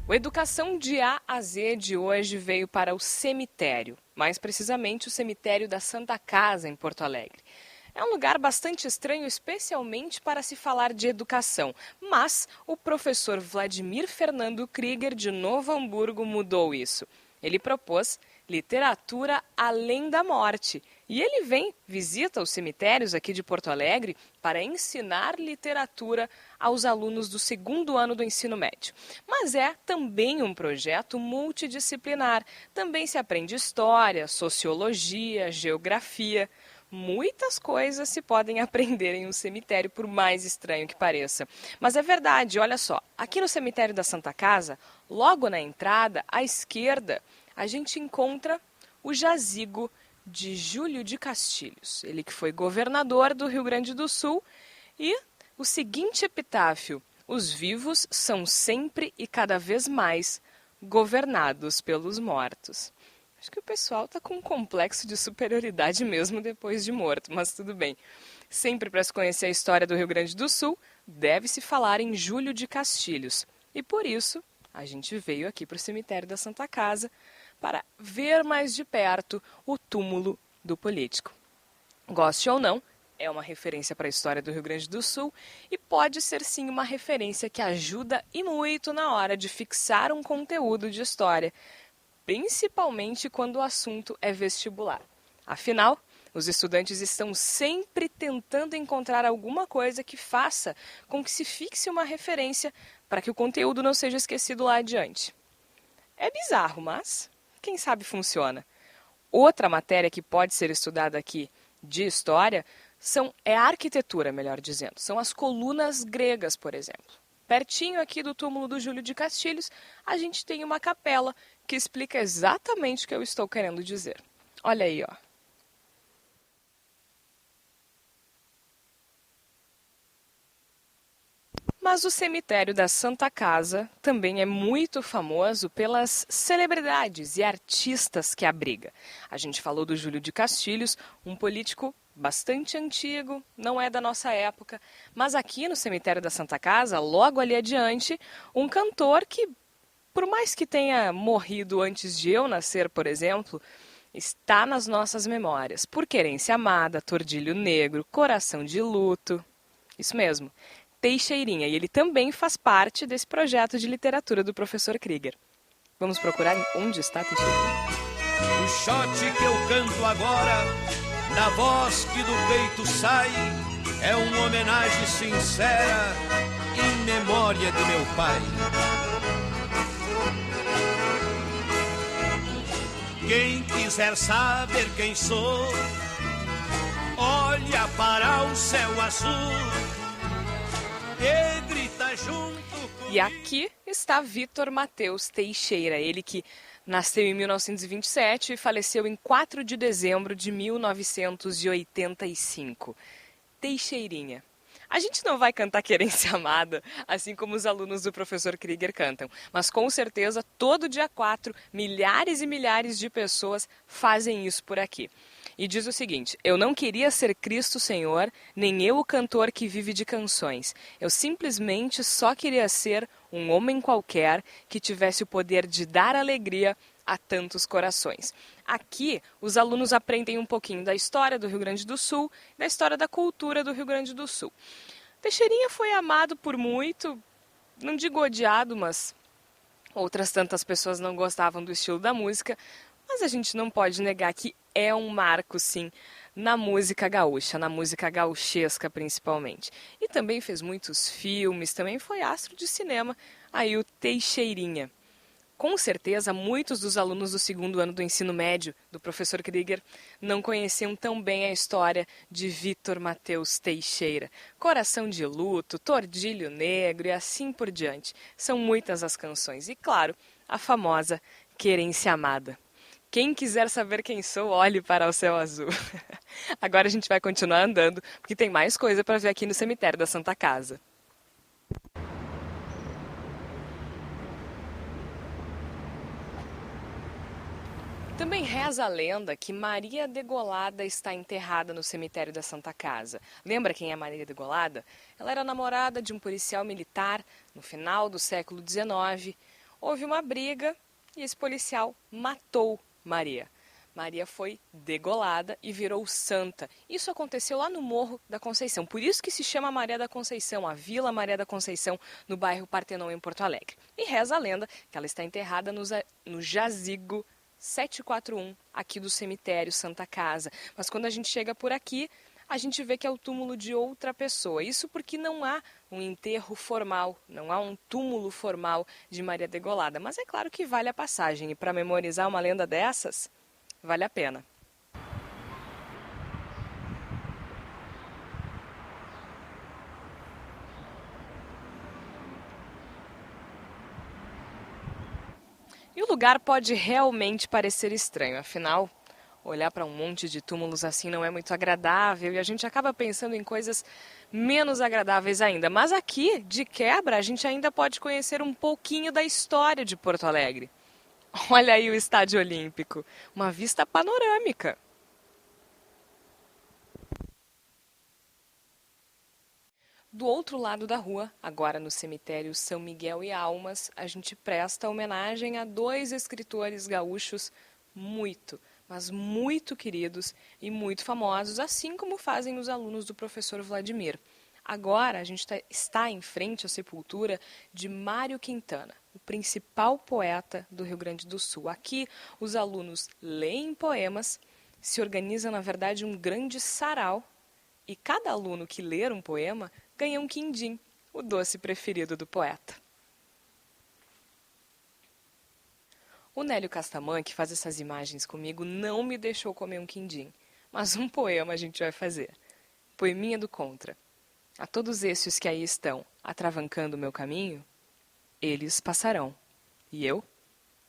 O Educação de A a Z de hoje veio para o cemitério, mais precisamente o cemitério da Santa Casa, em Porto Alegre. É um lugar bastante estranho, especialmente para se falar de educação, mas o professor Vladimir Fernando Krieger, de Novo Hamburgo, mudou isso. Ele propôs literatura além da morte. E ele visita os cemitérios aqui de Porto Alegre para ensinar literatura aos alunos do segundo ano do ensino médio. Mas é também um projeto multidisciplinar. Também se aprende história, sociologia, geografia. Muitas coisas se podem aprender em um cemitério, por mais estranho que pareça. Mas é verdade, olha só, aqui no cemitério da Santa Casa, logo na entrada, à esquerda, a gente encontra o jazigo de Júlio de Castilhos, ele que foi governador do Rio Grande do Sul, e o seguinte epitáfio: os vivos são sempre e cada vez mais governados pelos mortos. Acho que o pessoal está com um complexo de superioridade mesmo depois de morto, mas tudo bem. Sempre para se conhecer a história do Rio Grande do Sul, deve-se falar em Júlio de Castilhos. E por isso, a gente veio aqui para o cemitério da Santa Casa para ver mais de perto o túmulo do político. Goste ou não, é uma referência para a história do Rio Grande do Sul e pode ser sim uma referência que ajuda e muito na hora de fixar um conteúdo de história, principalmente quando o assunto é vestibular. Afinal, os estudantes estão sempre tentando encontrar alguma coisa que faça com que se fixe uma referência para que o conteúdo não seja esquecido lá adiante. É bizarro, mas quem sabe funciona. Outra matéria que pode ser estudada aqui de história é a arquitetura, melhor dizendo. São as colunas gregas, por exemplo. Pertinho aqui do túmulo do Júlio de Castilhos, a gente tem uma capela que explica exatamente o que eu estou querendo dizer. Olha aí, ó. Mas o cemitério da Santa Casa também é muito famoso pelas celebridades e artistas que abriga. A gente falou do Júlio de Castilhos, um político bastante antigo, não é da nossa época, mas aqui no cemitério da Santa Casa, logo ali adiante, um cantor que, por mais que tenha morrido antes de eu nascer, por exemplo, está nas nossas memórias. Por Querência Amada, Tordilho Negro, Coração de Luto. Isso mesmo. Teixeirinha, e ele também faz parte desse projeto de literatura do professor Krieger. Vamos procurar onde está Teixeirinha? O shot que eu canto agora, na voz que do peito sai, é uma homenagem sincera em memória de meu pai. Quem quiser saber quem sou, olha para o céu azul e grita junto comigo. E aqui está Vitor Mateus Teixeira, ele que nasceu em 1927 e faleceu em 4 de dezembro de 1985. Teixeirinha. A gente não vai cantar Querência Amada, assim como os alunos do professor Krieger cantam, mas com certeza todo dia 4, milhares e milhares de pessoas fazem isso por aqui. E diz o seguinte: eu não queria ser Cristo Senhor, nem eu o cantor que vive de canções. Eu simplesmente só queria ser um homem qualquer que tivesse o poder de dar alegria a tantos corações. Aqui, os alunos aprendem um pouquinho da história do Rio Grande do Sul, da história da cultura do Rio Grande do Sul. Teixeirinha foi amado por muito, não digo odiado, mas outras tantas pessoas não gostavam do estilo da música, mas a gente não pode negar que é um marco, sim, na música gaúcha, na música gauchesca principalmente. E também fez muitos filmes, também foi astro de cinema, aí o Teixeirinha. Com certeza, muitos dos alunos do segundo ano do ensino médio do professor Krieger não conheciam tão bem a história de Vitor Mateus Teixeira. Coração de Luto, Tordilho Negro e assim por diante. São muitas as canções e, claro, a famosa Querência Amada. Quem quiser saber quem sou, olhe para o céu azul. Agora a gente vai continuar andando, porque tem mais coisa para ver aqui no cemitério da Santa Casa. Também reza a lenda que Maria Degolada está enterrada no cemitério da Santa Casa. Lembra quem é Maria Degolada? Ela era namorada de um policial militar no final do século XIX. houve uma briga e esse policial matou Maria. Maria foi degolada e virou santa. Isso aconteceu lá no Morro da Conceição. Por isso que se chama Maria da Conceição, a Vila Maria da Conceição, no bairro Partenon, em Porto Alegre. E reza a lenda que ela está enterrada no jazigo 741, aqui do cemitério Santa Casa. Mas quando a gente chega por aqui, a gente vê que é o túmulo de outra pessoa. Isso porque não há um enterro formal, não há um túmulo formal de Maria degolada. Mas é claro que vale a passagem. E para memorizar uma lenda dessas, vale a pena. E o lugar pode realmente parecer estranho, afinal, olhar para um monte de túmulos assim não é muito agradável e a gente acaba pensando em coisas menos agradáveis ainda. Mas aqui, de quebra, a gente ainda pode conhecer um pouquinho da história de Porto Alegre. Olha aí o Estádio Olímpico, uma vista panorâmica. Do outro lado da rua, agora no cemitério São Miguel e Almas, a gente presta homenagem a 2 escritores gaúchos muito, mas muito queridos e muito famosos, assim como fazem os alunos do professor Vladimir. Agora a gente está em frente à sepultura de Mário Quintana, o principal poeta do Rio Grande do Sul. Aqui os alunos leem poemas, se organiza na verdade um grande sarau e cada aluno que ler um poema ganha um quindim, o doce preferido do poeta. O Nélio Castamã, que faz essas imagens comigo, não me deixou comer um quindim, mas um poema a gente vai fazer. Poeminha do Contra. A todos esses que aí estão, atravancando o meu caminho, eles passarão, e eu,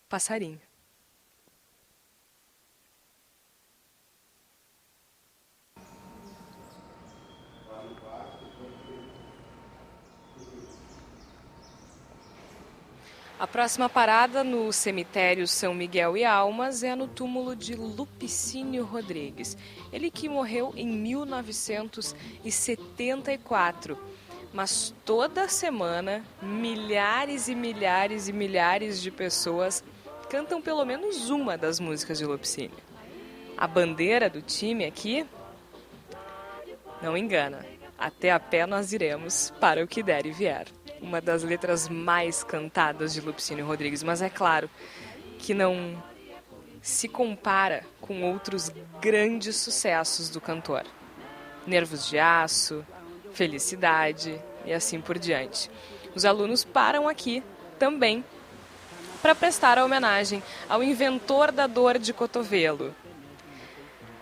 passarinho. A próxima parada no cemitério São Miguel e Almas é no túmulo de Lupicínio Rodrigues. Ele que morreu em 1974. Mas toda semana, milhares e milhares e milhares de pessoas cantam pelo menos uma das músicas de Lupicínio. A bandeira do time aqui não engana. Até a pé nós iremos para o que der e vier. Uma das letras mais cantadas de Lupicínio Rodrigues, mas é claro que não se compara com outros grandes sucessos do cantor. Nervos de Aço, Felicidade e assim por diante. Os alunos param aqui também para prestar a homenagem ao inventor da dor de cotovelo.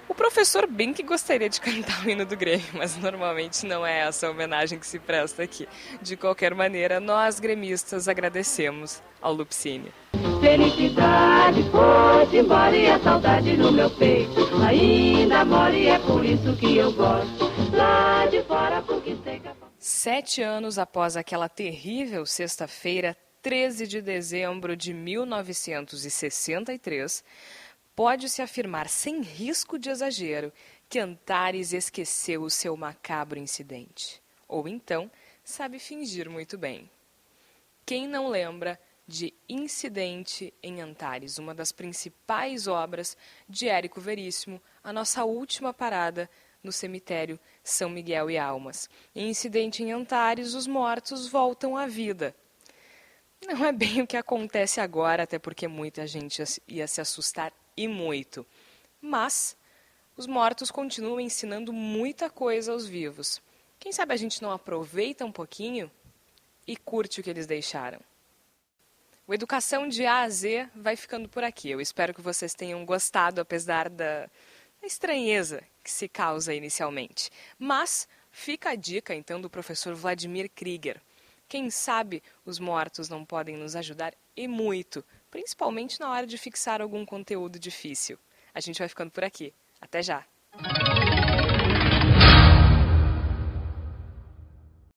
O professor bem que gostaria de cantar o hino do Grêmio, mas normalmente não é essa a homenagem que se presta aqui. De qualquer maneira, nós gremistas agradecemos ao Lupicínio. Felicidade foi-se embora e a saudade no meu peito ainda mora e é por isso que eu gosto. Lá de fora conquistei... 7 anos após aquela terrível sexta-feira, 13 de dezembro de 1963... pode-se afirmar, sem risco de exagero, que Antares esqueceu o seu macabro incidente. Ou então, sabe fingir muito bem. Quem não lembra de Incidente em Antares, uma das principais obras de Érico Veríssimo, a nossa última parada no cemitério São Miguel e Almas. Em Incidente em Antares, os mortos voltam à vida. Não é bem o que acontece agora, até porque muita gente ia se assustar e muito. Mas os mortos continuam ensinando muita coisa aos vivos. Quem sabe a gente não aproveita um pouquinho e curte o que eles deixaram. O Educação de A a Z vai ficando por aqui. Eu espero que vocês tenham gostado, apesar da estranheza que se causa inicialmente. Mas fica a dica, então, do professor Vladimir Krieger. Quem sabe os mortos não podem nos ajudar e muito, principalmente na hora de fixar algum conteúdo difícil. A gente vai ficando por aqui. Até já!